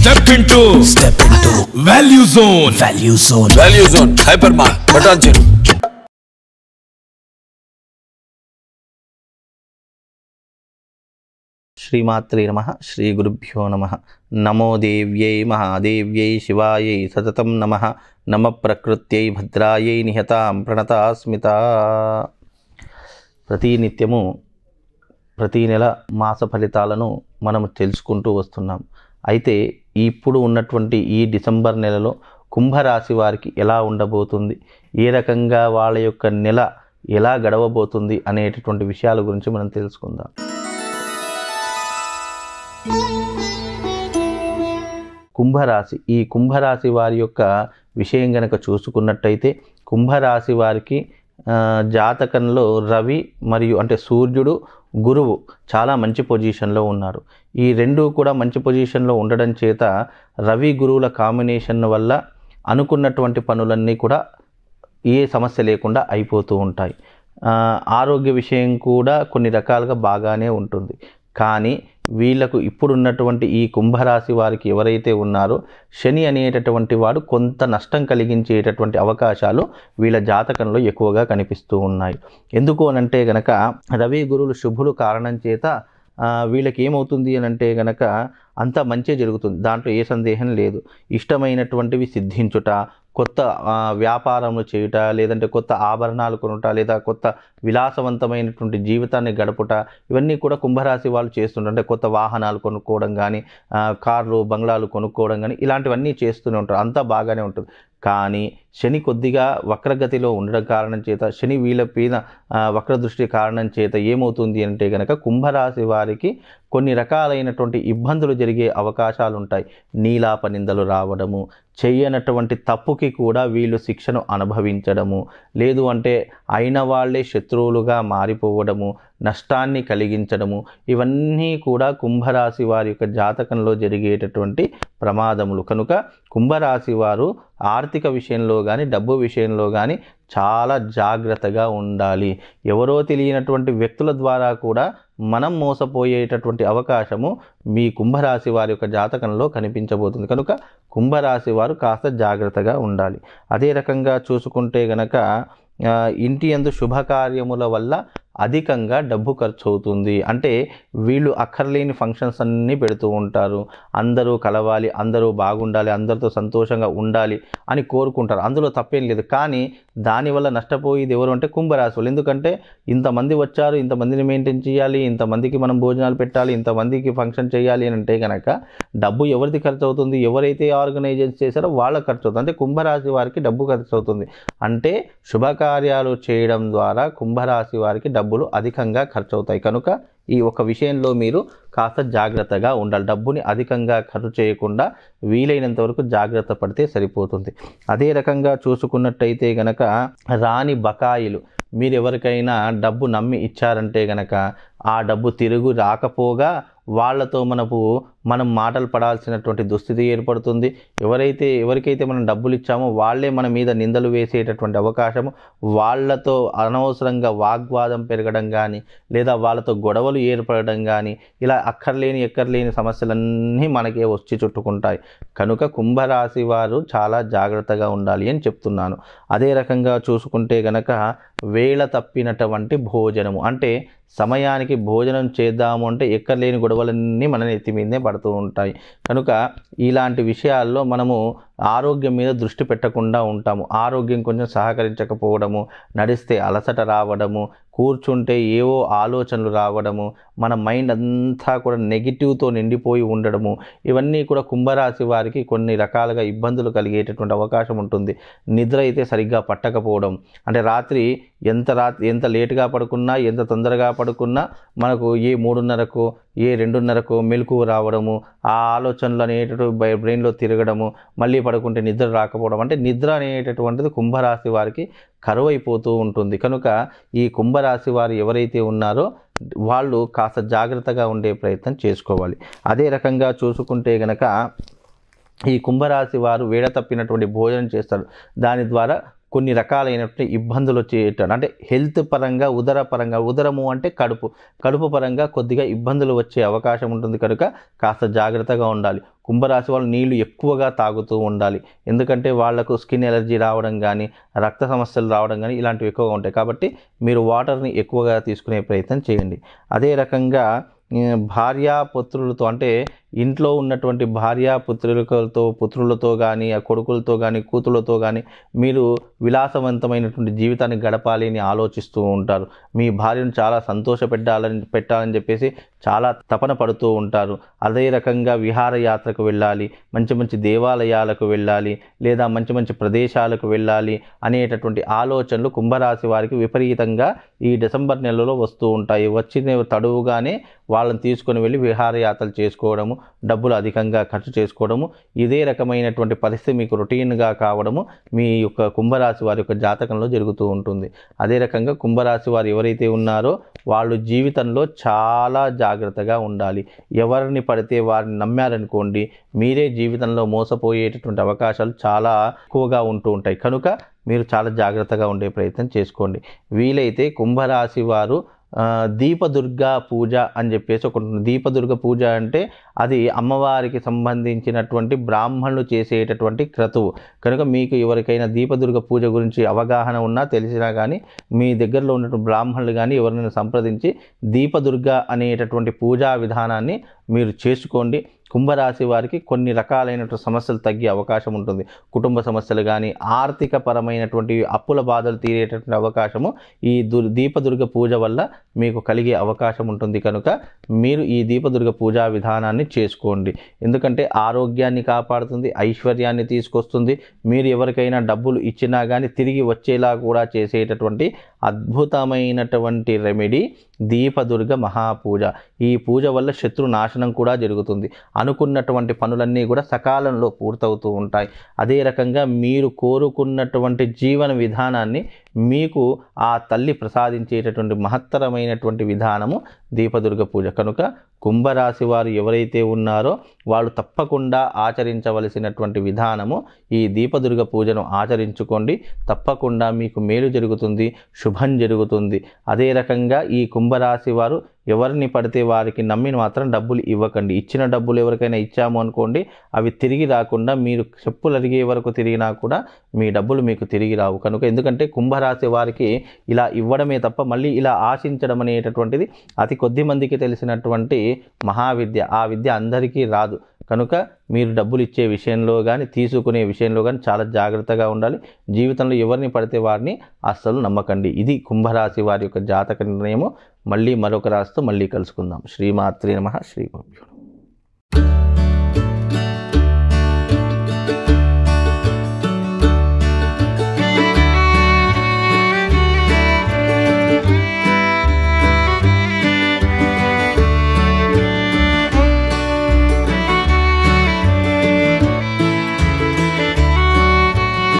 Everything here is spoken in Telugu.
Step into Value Zone. Value Zone. Hypermart. Button. श्रीमात्रे नमः श्री गुरुभ्यो नमः नमो देव्यै महादेव्यै शिवायै सततं नमः नम प्रकृत्यै भद्रायै निहतां प्रणतास्मिता ప్రతినిత్యము ప్రతి నెల మాస ఫలితాలను మనం తెలుసుకుంటూ వస్తున్నాం. అయితే ఇప్పుడు ఉన్నటువంటి ఈ డిసెంబర్ నెలలో కుంభరాశి వారికి ఎలా ఉండబోతుంది, ఏ రకంగా వాళ్ళ యొక్క నెల ఎలా గడవబోతుంది అనేటటువంటి విషయాల గురించి మనం తెలుసుకుందాం. కుంభరాశి, ఈ కుంభరాశి వారి యొక్క విషయం గనక చూసుకున్నట్టయితే కుంభరాశి వారికి జాతకంలో రవి మరియు అంటే సూర్యుడు గురువు చాలా మంచి పొజిషన్లో ఉన్నారు. ఈ రెండు కూడా మంచి పొజిషన్లో ఉండడం చేత రవి గురువుల కాంబినేషన్ వల్ల అనుకున్నటువంటి పనులన్నీ కూడా ఏ సమస్య లేకుండా అయిపోతూ ఉంటాయి. ఆరోగ్య విషయం కూడా కొన్ని రకాలుగా బాగానే ఉంటుంది. కానీ వీళ్ళకు ఇప్పుడున్నటువంటి ఈ కుంభరాశి వారికి ఎవరైతే ఉన్నారో శని అనేటటువంటి వాడు కొంత నష్టం కలిగించేటటువంటి అవకాశాలు వీళ్ళ జాతకంలో ఎక్కువగా కనిపిస్తూ ఉన్నాయి. ఎందుకు అనంటే గనక రవి గురువులు శుభులు కారణం చేత వీళ్ళకి ఏమవుతుంది అని అంటే గనక అంత మంచి జరుగుతుంది, దాంట్లో ఏ సందేహం లేదు. ఇష్టమైనటువంటివి సిద్ధించుట, కొత్త వ్యాపారములు చేయుట, లేదంటే కొత్త ఆభరణాలు కొనుట, లేదా కొత్త విలాసవంతమైనటువంటి జీవితాన్ని గడుపుట, ఇవన్నీ కూడా కుంభరాశి వాళ్ళు చేస్తుంటారు. అంటే కొత్త వాహనాలు కొనుక్కోవడం కానీ, కార్లు బంగ్లాలు కొనుక్కోవడం కానీ ఇలాంటివన్నీ చేస్తూనే ఉంటారు. అంతా బాగానే ఉంటుంది. కానీ శని కొద్దిగా వక్రగతిలో ఉండడం కారణం చేత, శని వీళ్ళ పైన వక్రదృష్టి కారణం చేత ఏమవుతుంది అంటే కనుక కుంభరాశి వారికి కొన్ని రకాలైనటువంటి ఇబ్బందులు జరిగే అవకాశాలు ఉంటాయి. నీలాప నిందలు రావడము, చెయ్యనటువంటి తప్పుకి కూడా వీళ్ళు శిక్షను అనుభవించడము, లేదు అంటే అయిన వాళ్ళే శత్రువులుగా మారిపోవడము, నష్టాన్ని కలిగించడము, ఇవన్నీ కూడా కుంభరాశి వారి యొక్క జాతకంలో జరిగేటటువంటి ప్రమాదములు. కనుక కుంభరాశి వారు ఆర్థిక విషయంలో కానీ డబ్బు విషయంలో కానీ చాలా జాగ్రత్తగా ఉండాలి. ఎవరో తెలియనటువంటి వ్యక్తుల ద్వారా కూడా మనం మోసపోయేటటువంటి అవకాశము మీ కుంభరాశి వారి యొక్క జాతకంలో కనిపించబోతుంది. కనుక కుంభరాశి వారు కాస్త జాగ్రత్తగా ఉండాలి. అదే రకంగా చూసుకుంటే గనక ఇంటి యందు శుభకార్యముల వల్ల అధికంగా డబ్బు ఖర్చు అవుతుంది. అంటే వీళ్ళు అక్కర్లేని ఫంక్షన్స్ అన్నీ పెడుతూ ఉంటారు. అందరూ కలవాలి, అందరూ బాగుండాలి, అందరితో సంతోషంగా ఉండాలి అని కోరుకుంటారు. అందులో తప్పేం లేదు. కానీ దానివల్ల నష్టపోయేది ఎవరు అంటే కుంభరాశి వాళ్ళు. ఎందుకంటే ఇంతమంది వచ్చారు, ఇంతమందిని మెయింటైన్ చేయాలి, ఇంతమందికి మనం భోజనాలు పెట్టాలి, ఇంతమందికి ఫంక్షన్ చేయాలి అని అంటే కనుక డబ్బు ఎవరిది ఖర్చు అవుతుంది? ఎవరైతే ఆర్గనైజేషన్ చేశారో వాళ్ళ ఖర్చు అవుతుంది. అంటే కుంభరాశి వారికి డబ్బు ఖర్చు అవుతుంది. అంటే శుభకార్యాలు చేయడం ద్వారా కుంభరాశి వారికి డబ్బులు అధికంగా ఖర్చు అవుతాయి. కనుక ఈ ఒక విషయంలో మీరు కాస్త జాగ్రత్తగా ఉండాలి. డబ్బుని అధికంగా ఖర్చు చేయకుండా వీలైనంత వరకు జాగ్రత్త పడితే సరిపోతుంది. అదే రకంగా చూసుకున్నట్టయితే గనక రాని బకాయిలు, మీరు ఎవరికైనా డబ్బు నమ్మి ఇచ్చారంటే గనక ఆ డబ్బు తిరుగు రాకపోగా వాళ్ళతో మనం మాటలు పడాల్సినటువంటి దుస్థితి ఏర్పడుతుంది. ఎవరికైతే మనం డబ్బులు ఇచ్చామో వాళ్ళే మన మీద నిందలు వేసేటటువంటి అవకాశము, వాళ్ళతో అనవసరంగా వాగ్వాదం పెరగడం కానీ, లేదా వాళ్ళతో గొడవలు ఏర్పడడం కానీ, ఇలా ఎక్కర్లేని సమస్యలన్నీ మనకే వచ్చి చుట్టుకుంటాయి. కనుక కుంభరాశి వారు చాలా జాగ్రత్తగా ఉండాలి అని చెప్తున్నాను. అదే రకంగా చూసుకుంటే గనక వేళ తప్పినటువంటి భోజనము, అంటే సమయానికి భోజనం చేద్దాము అంటే ఎక్కర్లేని గొడవలన్నీ మన నెత్తి మీదనే పడుతూ ఉంటాయి. కనుక ఇలాంటి విషయాల్లో మనము ఆరోగ్యం మీద దృష్టి పెట్టకుండా ఉంటాము. ఆరోగ్యం కొంచెం సహకరించకపోవడము, నడిస్తే అలసట రావడము, కూర్చుంటే ఏవో ఆలోచనలు రావడము, మన మైండ్ అంతా కూడా నెగిటివ్తో నిండిపోయి ఉండడము, ఇవన్నీ కూడా కుంభరాశి వారికి కొన్ని రకాలుగా ఇబ్బందులు కలిగేటటువంటి అవకాశం ఉంటుంది. నిద్ర అయితే సరిగ్గా పట్టకపోవడం, అంటే రాత్రి ఎంత లేటుగా పడుకున్నా, ఎంత తొందరగా పడుకున్నా మనకు ఏ 3:30కో ఏ 2:30కో మెలకువ రావడము, ఆ ఆలోచనలు అనేటటువంటి బ్రెయిన్లో తిరగడము, మళ్ళీ పడుకుంటే నిద్ర రాకపోవడం, అంటే నిద్ర అనేటటువంటిది కుంభరాశి వారికి కరువైపోతూ ఉంటుంది. కనుక ఈ కుంభరాశి వారు ఎవరైతే ఉన్నారో వాళ్ళు కాస్త జాగ్రత్తగా ఉండే ప్రయత్నం చేసుకోవాలి. అదే రకంగా చూసుకుంటే గనక ఈ కుంభరాశి వారు వేడ తప్పినటువంటి భోజనం చేస్తారు. దాని ద్వారా కొన్ని రకాలైనటువంటి ఇబ్బందులు వచ్చేట అంటే హెల్త్ పరంగా ఉదరము అంటే కడుపు పరంగా కొద్దిగా ఇబ్బందులు వచ్చే అవకాశం ఉంటుంది కనుక కాస్త జాగ్రత్తగా ఉండాలి. కుంభరాశి వాళ్ళు నీళ్లు ఎక్కువగా తాగుతూ ఉండాలి. ఎందుకంటే వాళ్లకు స్కిన్ ఎలర్జీ రావడం కానీ రక్త సమస్యలు రావడం కానీ ఇలాంటివి ఎక్కువగా ఉంటాయి. కాబట్టి మీరు వాటర్ని ఎక్కువగా తీసుకునే ప్రయత్నం చేయండి. అదే రకంగా భార్యాపుత్రులతో అంటే ఇంట్లో ఉన్నటువంటి పుత్రులతో కానీ ఆ కొడుకులతో కానీ కూతుళ్ళతో కానీ మీరు విలాసవంతమైనటువంటి జీవితాన్ని గడపాలి అని ఆలోచిస్తూ ఉంటారు. మీ భార్యను చాలా పెట్టాలని చెప్పేసి చాలా తపన పడుతూ ఉంటారు. అదే రకంగా విహారయాత్రకు వెళ్ళాలి, మంచి దేవాలయాలకు వెళ్ళాలి, లేదా మంచి ప్రదేశాలకు వెళ్ళాలి అనేటటువంటి ఆలోచనలు కుంభరాశి వారికి విపరీతంగా ఈ డిసెంబర్ నెలలో వస్తూ ఉంటాయి. వచ్చిన తడువుగానే వాళ్ళని తీసుకొని వెళ్ళి విహారయాత్రలు చేసుకోవడము, డబ్బులు అధికంగా ఖర్చు చేసుకోవడము, ఇదే రకమైనటువంటి పరిస్థితి మీకు రొటీన్గా కావడము మీ యొక్క కుంభరాశి వారి యొక్క జాతకంలో జరుగుతూ ఉంటుంది. అదే రకంగా కుంభరాశి వారు ఎవరైతే ఉన్నారో వాళ్ళు జీవితంలో చాలా జాగ్రత్తగా ఉండాలి. ఎవరిని పడితే వారిని నమ్మారనుకోండి మీరే జీవితంలో మోసపోయేటటువంటి అవకాశాలు చాలా ఎక్కువగా ఉంటూ ఉంటాయి. కనుక మీరు చాలా జాగ్రత్తగా ఉండే ప్రయత్నం చేసుకోండి. వీలైతే కుంభరాశి వారు దీపదుర్గా పూజ అని చెప్పేసి ఒక దీపదుర్గ పూజ అంటే అది అమ్మవారికి సంబంధించినటువంటి బ్రాహ్మణులు చేసేటటువంటి క్రతువు. కనుక మీకు ఎవరికైనా దీపదుర్గ పూజ గురించి అవగాహన ఉన్నా తెలిసినా కానీ మీ దగ్గరలో ఉన్నటువంటి బ్రాహ్మణులు కానీ ఎవరినైనా సంప్రదించి దీపదుర్గ అనేటటువంటి పూజా విధానాన్ని మీరు చేసుకోండి. కుంభరాశి వారికి కొన్ని రకాలైనటువంటి సమస్యలు తగ్గే అవకాశం ఉంటుంది. కుటుంబ సమస్యలు కానీ ఆర్థిక పరమైనటువంటి అప్పుల బాధలు తీరేటటువంటి అవకాశము ఈ దీపదుర్గ పూజ వల్ల మీకు కలిగే అవకాశం ఉంటుంది. కనుక మీరు ఈ దీపదుర్గ పూజా విధానాన్ని చేసుకోండి. ఎందుకంటే ఆరోగ్యాన్ని కాపాడుతుంది, ఐశ్వర్యాన్ని తీసుకొస్తుంది. మీరు ఎవరికైనా డబ్బులు ఇచ్చినా కానీ తిరిగి వచ్చేలా కూడా చేసేటటువంటి అద్భుతమైనటువంటి రెమెడీ దీపదుర్గ మహాపూజ. ఈ పూజ వల్ల శత్రు నాశనం కూడా జరుగుతుంది. అనుకున్నటువంటి పనులన్నీ కూడా సకాలంలో పూర్తవుతూ ఉంటాయి. అదే రకంగా మీరు కోరుకున్నటువంటి జీవన విధానాన్ని మీకు ఆ తల్లి ప్రసాదించేటటువంటి మహత్తరమైనటువంటి విధానము దీపదుర్గ పూజ. కనుక కుంభరాశి వారు ఎవరైతే ఉన్నారో వాళ్ళు తప్పకుండా ఆచరించవలసినటువంటి విధానము ఈ దీపదుర్గ పూజను ఆచరించుకోండి. తప్పకుండా మీకు మేలు జరుగుతుంది, శుభం జరుగుతుంది. అదే రకంగా ఈ కుంభరాశి వారు ఎవరిని పడితే వారికి నమ్మి మాత్రం డబ్బులు ఇవ్వకండి. ఇచ్చిన డబ్బులు ఎవరికైనా ఇచ్చాము అనుకోండి అవి తిరిగి రాకుండా మీరు చెప్పులు అడిగే వరకు తిరిగినా కూడా మీ డబ్బులు మీకు తిరిగి రావు. కనుక ఎందుకంటే కుంభరాశి వారికి ఇలా ఇవ్వడమే తప్ప మళ్ళీ ఇలా ఆశించడం అనేటటువంటిది అతి కొద్ది మందికి తెలిసినటువంటి మహావిద్య. ఆ విద్య అందరికీ రాదు. కనుక మీరు డబ్బులు ఇచ్చే విషయంలో కానీ తీసుకునే విషయంలో కానీ చాలా జాగ్రత్తగా ఉండాలి. జీవితంలో ఎవరిని పడితే వారిని అస్సలు నమ్మకండి. ఇది కుంభరాశి వారి యొక్క జాతక నిర్ణయము. మళ్ళీ మరొక రాశితో మళ్ళీ కలుసుకుందాం. శ్రీమాత్రే నమః. శ్రీ గురుభ్యో నమః.